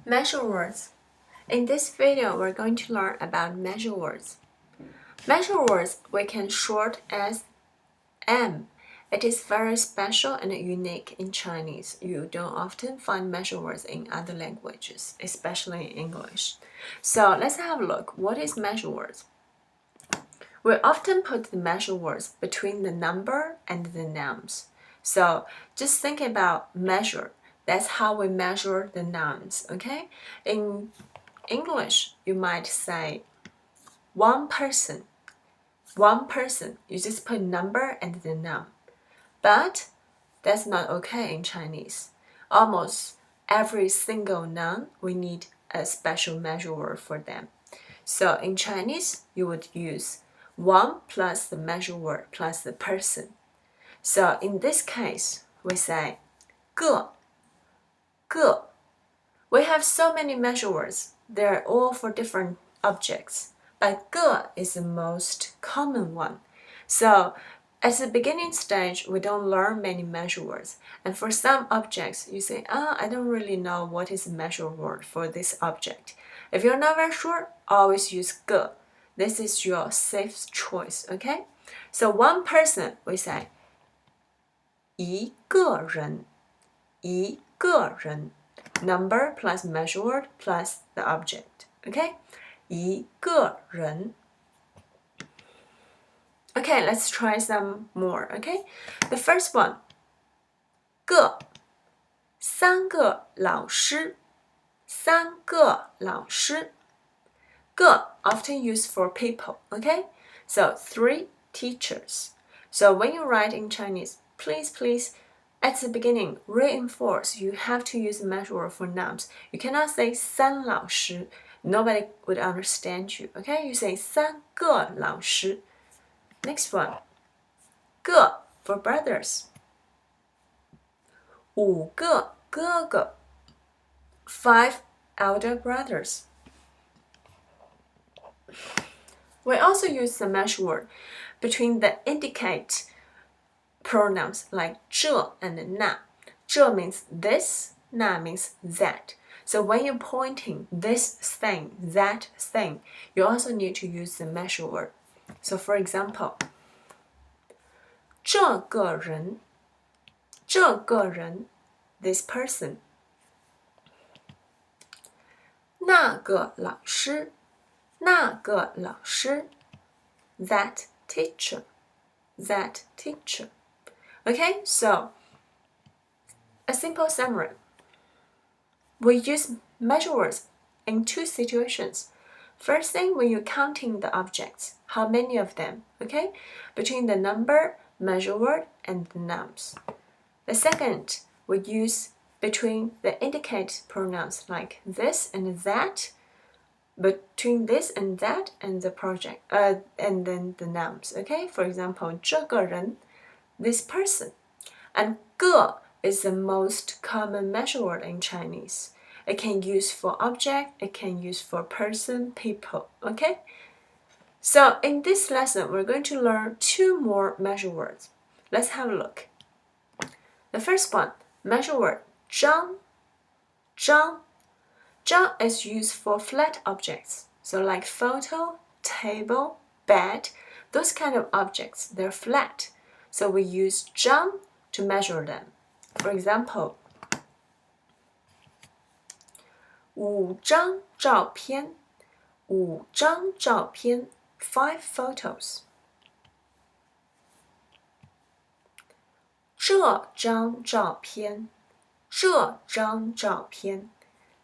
Measure words. In this video, we're going to learn about measure words. Measure words we can short as M. It is very special and unique in Chinese. You don't often find measure words in other languages, especially in English. So let's have a look. What is measure words? We often put the measure words between the number and the nouns. So just think about measure. That's how we measure the nouns, okay? In English, you might say one person. One person. You just put number and the noun. But that's not okay in Chinese. Almost every single noun, we need a special measure word for them. So in Chinese, you would use one plus the measure word plus the person. So in this case, we say 个. We have so many measure words. They're all for different objects. But 个 is the most common one. So at the beginning stage, we don't learn many measure words. And for some objects, you say, I don't really know what is the measure word for this object. If you're not very sure, always use 个. This is your safe choice, okay? So one person, we say 一个人. 一个人. Number plus measure word plus the object, okay? 一个人. Okay, let's try some more, okay? The first one, 个, 三个老师, 三个老师. 个 often used for people, okay? So 3 teachers. So when you write in Chinese, please, at the beginning, reinforce. You have to use a measure word for nouns. You cannot say 三老师. Nobody would understand you, okay? You say 三个老师. Next one, 个 for brothers. 五个哥哥. 5 elder brothers. We also use the measure word between the indicate pronouns like 这 and 那. 这 means this, 那 means that. So when you're pointing this thing, that thing, you also need to use the measure word. So for example, 这个人, 这个人, this person. 那个老师, 那个老师, that teacher, that teacher. Okay, so a simple summary. We use measure words in 2 situations. First thing, when you're counting the objects, how many of them, okay? Between the number, measure word, and the nouns. The second, we use between the indicate pronouns like this and that, between this and that and the project, and then the nouns, okay? For example, 这个人, this person. And 个 is the most common measure word in Chinese. It can use for object, it can use for person, people, okay? So in this lesson, we're going to learn 2 more measure words. Let's have a look. The first one, measure word 张. 张. 张 is used for flat objects. So like photo, table, bed, those kind of objects, they're flat. So we use 张 to measure them. For example, 5张照片, 5张照片, 5 photos. 这张照片, 这张照片,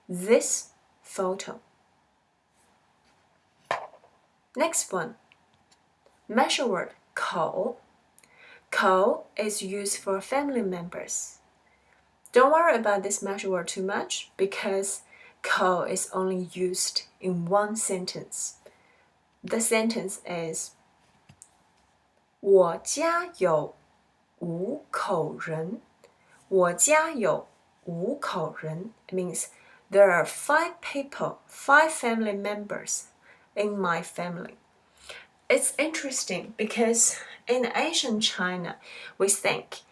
this photo. Next one, measure word 口. 口 is used for family members. Don't worry about this measure word too much because 口 is only used in 1 sentence. The sentence is 我家有5口人. 我家有5口人 means there are 5 people, 5 family members in my family. It's interesting because in Asian China, we think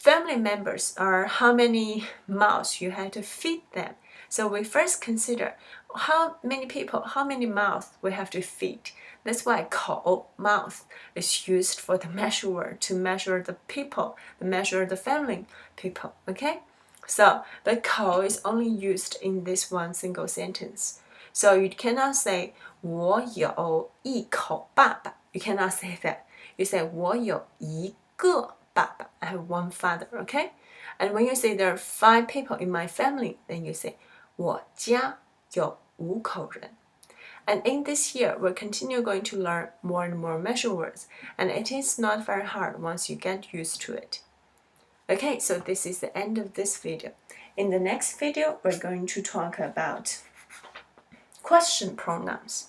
family members are how many mouths you have to feed them. So we first consider how many people, how many mouths we have to feed. That's why 口 mouth is used for the measure word to measure the people, to measure the family people. Okay, so the 口 is only used in this one single sentence. So you cannot say 我有一口爸爸. You cannot say that. You say 我有一个爸爸. I have one father. Okay, and when you say there are 5 people in my family, then you say 我家有5口人. And in this year, we'll continue going to learn more and more measure words, and it is not very hard once you get used to it. Okay, so this is the end of this video. In the next video, we're going to talk about question pronouns.